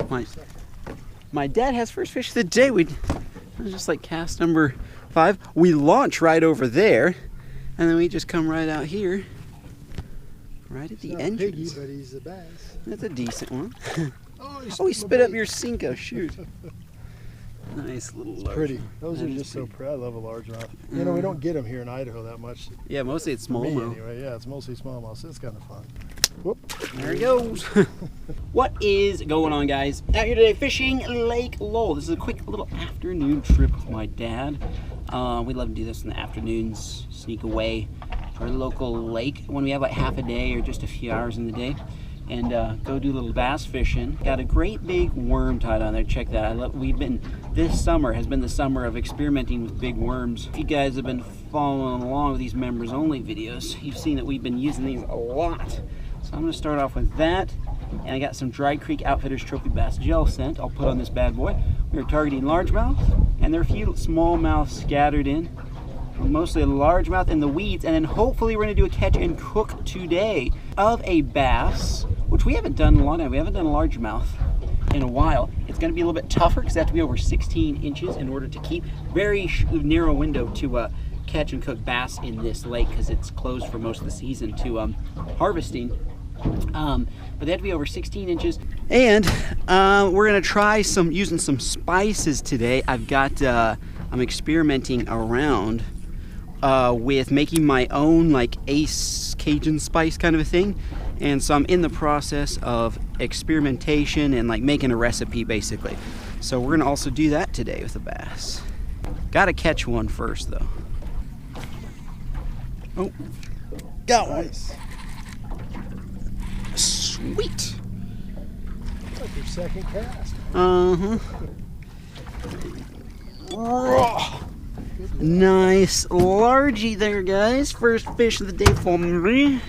Nice. My dad has first fish of the day. It was just like cast number 5. We launch right over there, and then we just come right out here, right at the entrance. Piggy, but he's a bass. That's a decent one. Oh, he spit up your Cinco. Shoot. Nice little largemouth. Pretty. Those are just so pretty. I love a largemouth. You know, we don't get them here in Idaho that much. Yeah, mostly it's smallmouth. Anyway, yeah, it's mostly smallmouth, so it's kind of fun. Whoop. There he goes. What is going on, guys? Out here today fishing Lake Lowell. This is a quick little afternoon trip with my dad. We love to do this in the afternoons, sneak away to our local lake when we have like half a day or just a few hours in the day, and go do a little bass fishing. Got a great big worm tied on there. Check that. This summer has been the summer of experimenting with big worms. If you guys have been following along with these members only videos, you've seen that we've been using these a lot. So I'm going to start off with that, and I got some Dry Creek Outfitters Trophy Bass Gel Scent I'll put on this bad boy. We're targeting largemouth, and there are a few smallmouth scattered in, mostly a largemouth in the weeds, and then hopefully we're going to do a catch and cook today of a bass, which we haven't done a lot of. We haven't done a largemouth in a while. It's going to be a little bit tougher because they have to be over 16 inches in order to keep very narrow window to catch and cook bass in this lake, because it's closed for most of the season to harvesting. But they have to be over 16 inches. And we're gonna try using some spices today. I'm experimenting around with making my own like Ace Cajun spice kind of a thing. And so I'm in the process of experimentation and like making a recipe basically. So we're gonna also do that today with the bass. Gotta catch one first though. Oh, got one. Nice. Sweet. It's like your second cast. Nice largie there, guys. First fish of the day for me.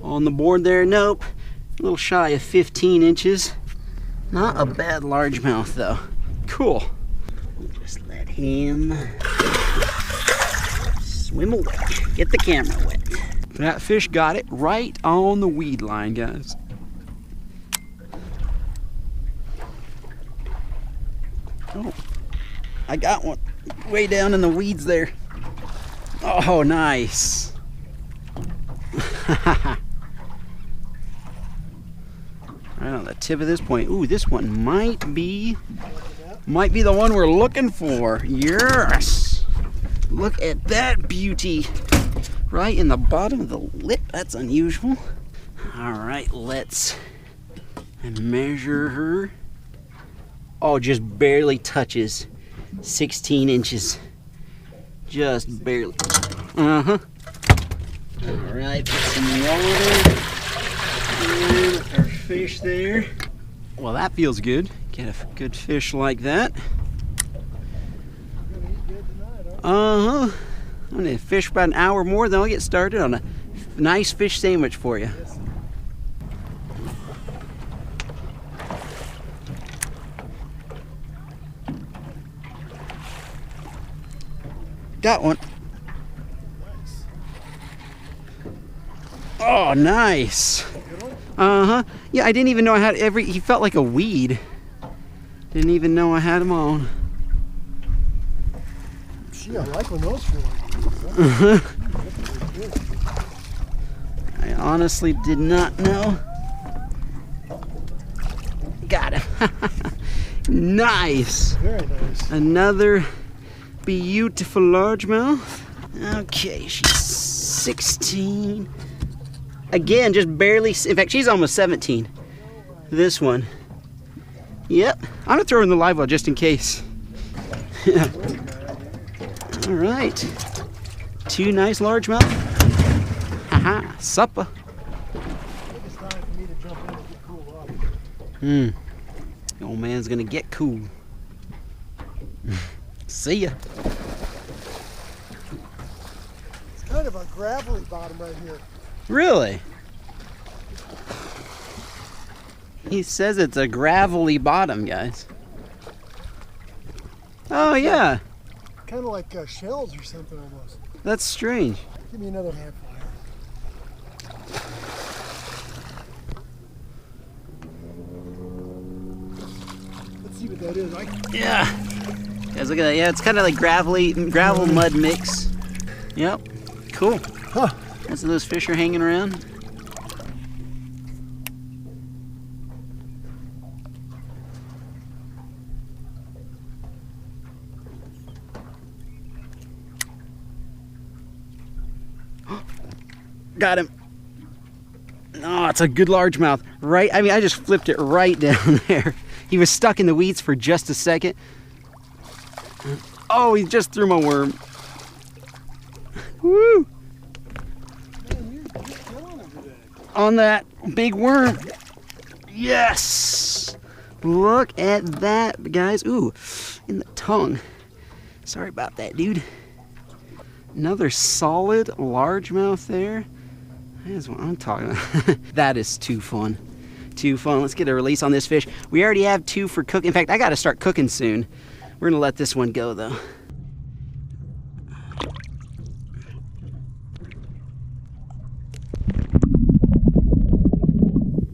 On the board there, nope. A little shy of 15 inches. Not a bad largemouth though. Cool. We'll just let him swim away. Get the camera wet. That fish got it right on the weed line, guys. Oh, I got one way down in the weeds there. Oh, nice. Right on the tip of this point. Ooh, this one might be the one we're looking for. Yes. Look at that beauty. Right in the bottom of the lip. That's unusual. All right, let's measure her. Oh, just barely touches 16 inches. Just barely. All right, put some water in our fish there. Well, that feels good. Get a good fish like that. I'm gonna fish about an hour more, then I'll get started on a nice fish sandwich for you. Got one. Oh, nice. Yeah, I didn't even know I had he felt like a weed. Didn't even know I had him on. Gee, I like when those feel like I honestly did not know. Got him. Nice. very nice. Another beautiful largemouth. Okay, she's 16. Again, just barely. In fact, she's almost 17. This one. Yep. I'm gonna throw her in the live well just in case. All right. 2 nice largemouth. Haha, supper. It's time for me to jump in and get cool off. The old man's gonna get cool. See ya. It's kind of a gravelly bottom right here. Really? He says it's a gravelly bottom, guys. Oh, yeah. Kind of like shells or something almost. That's strange. Give me another handful here. see what that is. Yeah. Guys, look at that. Yeah, it's kind of like gravel mud mix. Yep. Cool. Huh. That's those fish are hanging around. Got him. Oh, it's a good largemouth. Right, I mean, I just flipped it right down there. He was stuck in the weeds for just a second. Oh, he just threw my worm. Woo! Man, you're killing it today. On that big worm. Yes! Look at that, guys. Ooh, in the tongue. Sorry about that, dude. Another solid largemouth there. That's what I'm talking about. That is too fun. Too fun. Let's get a release on this fish. We already have 2 for cooking. In fact, I got to start cooking soon. We're going to let this one go, though.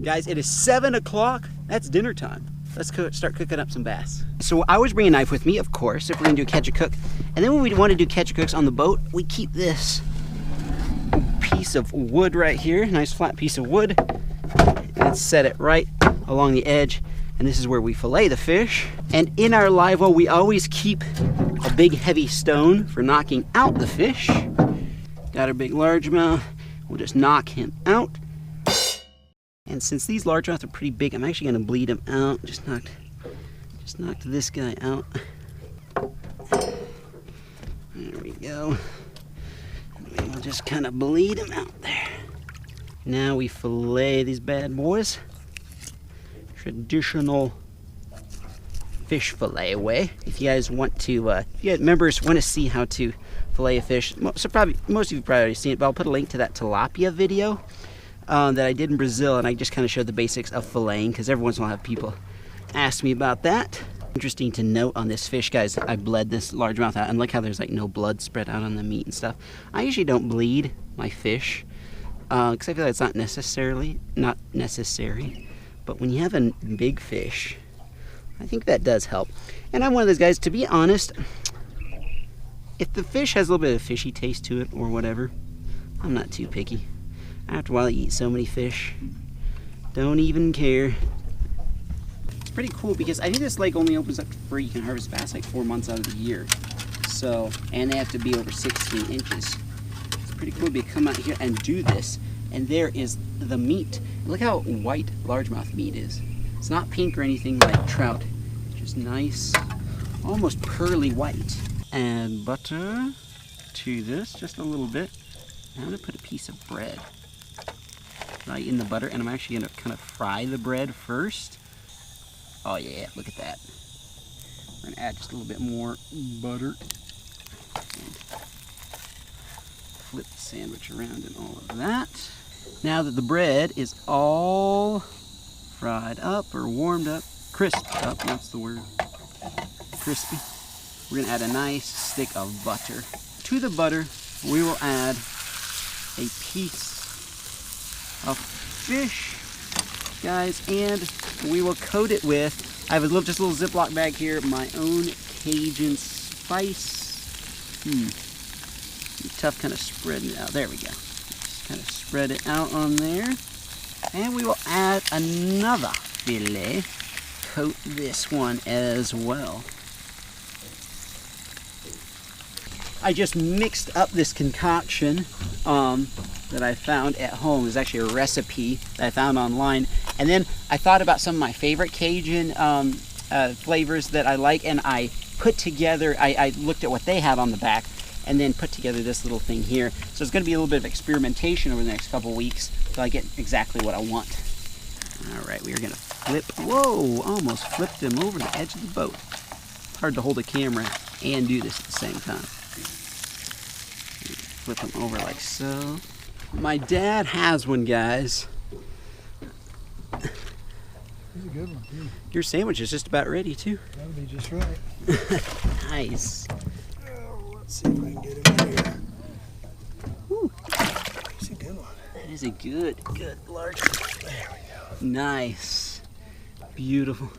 Guys, it is 7 o'clock. That's dinner time. Let's start cooking up some bass. So I always bring a knife with me, of course, if we're going to do catch a cook. And then when we want to do catch a cooks on the boat, we keep this piece of wood right here, nice flat piece of wood, and set it right along the edge, and this is where we fillet the fish. And in our live well, we always keep a big heavy stone for knocking out the fish. Got our big largemouth, we'll just knock him out. And since these largemouths are pretty big, I'm actually gonna bleed him out. Just knocked this guy out. There we go. We'll just kind of bleed them out there. Now we fillet these bad boys. Traditional fish fillet way. If you guys want to, if you guys members want to see how to fillet a fish, so probably most of you probably already seen it, but I'll put a link to that tilapia video that I did in Brazil, and I just kind of showed the basics of filleting because every once in a while I have people ask me about that. Interesting to note on this fish, guys, I bled this largemouth out, and look how there's like no blood spread out on the meat and stuff. I usually don't bleed my fish because I feel like it's not necessary, but when you have a big fish, I think that does help. And I'm one of those guys, to be honest, if the fish has a little bit of fishy taste to it or whatever, I'm not too picky. After a while, I eat so many fish, don't even care. It's pretty cool because I think this lake only opens up for you can harvest bass like 4 months out of the year. So, and they have to be over 16 inches. It's pretty cool to come out here and do this. And there is the meat. Look how white largemouth meat is. It's not pink or anything like trout. It's just nice, almost pearly white. Add butter to this, just a little bit. I'm gonna put a piece of bread right in the butter, and I'm actually gonna kind of fry the bread first. Oh yeah, look at that. We're gonna add just a little bit more butter. And flip the sandwich around and all of that. Now that the bread is all fried up or warmed up, crisped up, that's the word, crispy, we're gonna add a nice stick of butter. To the butter, we will add a piece of fish, guys, and we will coat it with, I have just a little Ziploc bag here, my own Cajun spice. Tough kind of spreading it out. There we go. Just kind of spread it out on there. And we will add another fillet. Coat this one as well. I just mixed up this concoction that I found at home. It's actually a recipe that I found online. And then I thought about some of my favorite Cajun flavors that I like, and I put together, I looked at what they had on the back, and then put together this little thing here. So it's going to be a little bit of experimentation over the next couple weeks till I get exactly what I want. All right, we are going to flip. Whoa, almost flipped him over the edge of the boat. Hard to hold a camera and do this at the same time. Flip him over like so. My dad has one, guys. That's a good one, too. Your sandwich is just about ready, too. That'll be just right. Nice. Oh, let's see if I can get him in here. Woo. That's a good one. That is a good large one. There we go. Nice. Beautiful.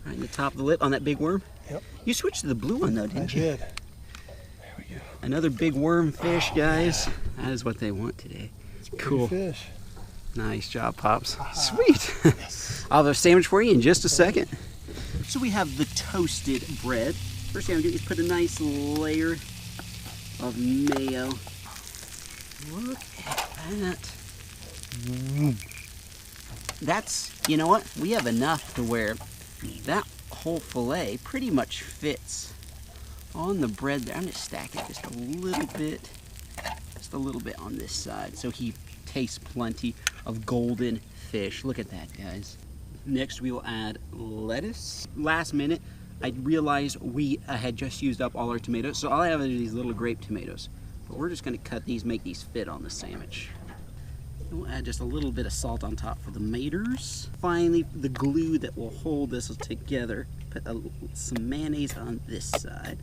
Right in the top of the lip on that big worm. Yep. You switched to the blue one though, didn't you? I did. There we go. Another big worm fish, guys. That is what they want today. Cool. Fish. Nice job, Pops. Sweet. Yes. I'll have a sandwich for you in just a second. So we have the toasted bread. First thing I'm gonna do is put a nice layer of mayo. Look at that. That's, you know what? We have enough to where that whole fillet pretty much fits on the bread there. I'm gonna stack it just a little bit on this side so he tastes plenty of golden fish. Look at that, guys. Next we will add lettuce. Last minute I realized we had just used up all our tomatoes, so all I have are these little grape tomatoes. But we're just gonna cut these, make these fit on the sandwich. We'll add just a little bit of salt on top for the maters. Finally, the glue that will hold this together. Put some mayonnaise on this side.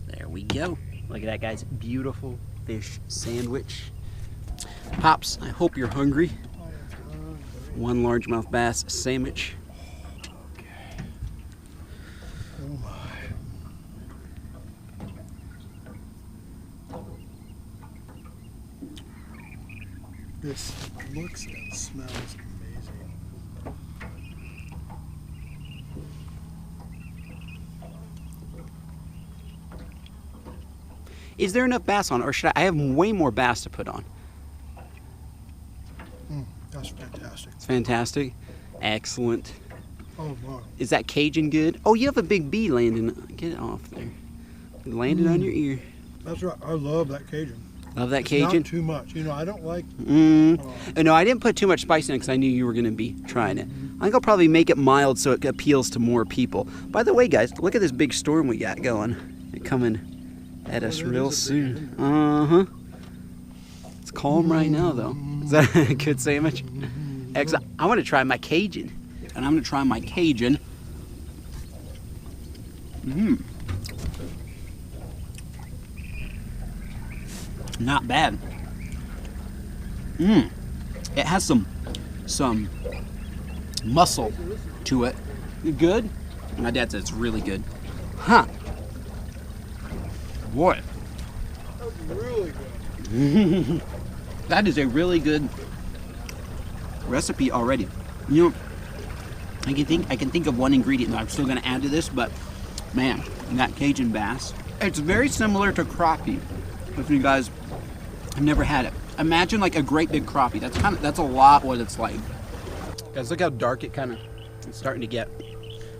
There we go. Look at that, guys. Beautiful fish sandwich. Pops, I hope you're hungry. One largemouth bass sandwich. Okay. Oh my. This looks and smells amazing. Is there enough bass on, or should I have way more bass to put on? That's fantastic. It's fantastic. Excellent. Oh my. Is that Cajun good? Oh, you have a big bee landing. Get it off there. Landed on your ear. That's right. I love that Cajun. Love that It's Cajun? not too much. You know, I don't like. No, I didn't put too much spice in it because I knew you were going to be trying it. I think I'll probably make it mild so it appeals to more people. By the way, guys, look at this big storm we got going. It's coming at us real soon. It's calm right now, though. Is that a good sandwich? Excellent. I want to try my Cajun. And I'm going to try my Cajun. Not bad. It has some muscle to it. Good? My dad says it's really good. Huh. Boy. That was really good. That is a really good recipe already. You know, I can think of one ingredient that I'm still gonna add to this, but man, that Cajun bass. It's very similar to crappie. If you guys have never had it. Imagine like a great big crappie. That's a lot what it's like. Guys, look how dark it's starting to get.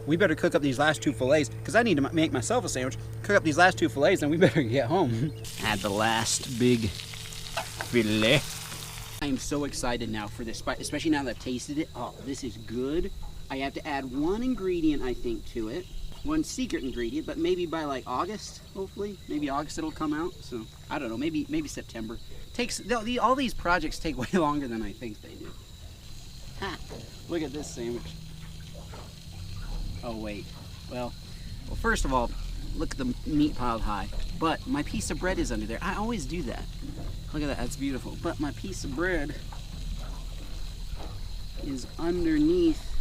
We better cook up these last two fillets because I need to make myself a sandwich. Cook up these last two fillets and we better get home. Add the last big fillet. I am so excited now for this, especially now that I've tasted it. Oh, this is good. I have to add one ingredient, I think, to it. One secret ingredient, but maybe by like August, hopefully. Maybe August it'll come out. So I don't know. Maybe September. All these projects take way longer than I think they do. Ha! Look at this sandwich. Oh wait. Well, first of all, look at the meat piled high. But my piece of bread is under there. I always do that. Look at that. That's beautiful. But my piece of bread is underneath.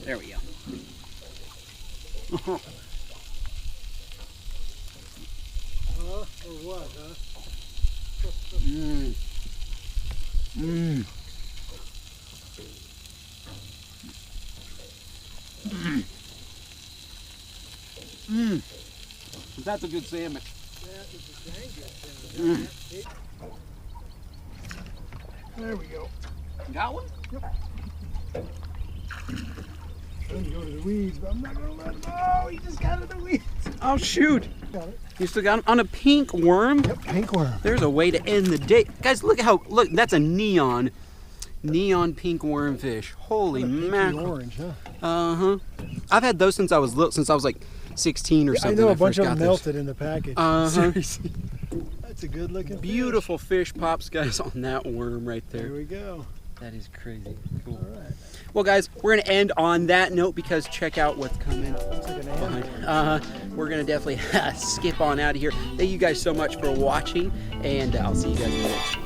There we go. Or what, huh? That's a good sandwich. That is a dang good sandwich. There we go. Got one? Yep. I'm gonna go to the weeds, but I'm not gonna let him. Oh, he just got in the weeds. Oh shoot! Got it. You still got him on a pink worm? Yep, pink worm. There's a way to end the day. Guys, look that's a neon pink wormfish. Holy mackerel. Orange, huh? Uh-huh. I've had those since I was like 16 or something. I know a bunch first of them got melted in the package. Seriously. That's a good looking Beautiful fish pops, guys, on that worm right there. There we go. That is crazy. Cool. All right. Well, guys, we're going to end on that note because check out what's coming. Looks like an ant. We're going to definitely skip on out of here. Thank you guys so much for watching, and I'll see you guys in the next one.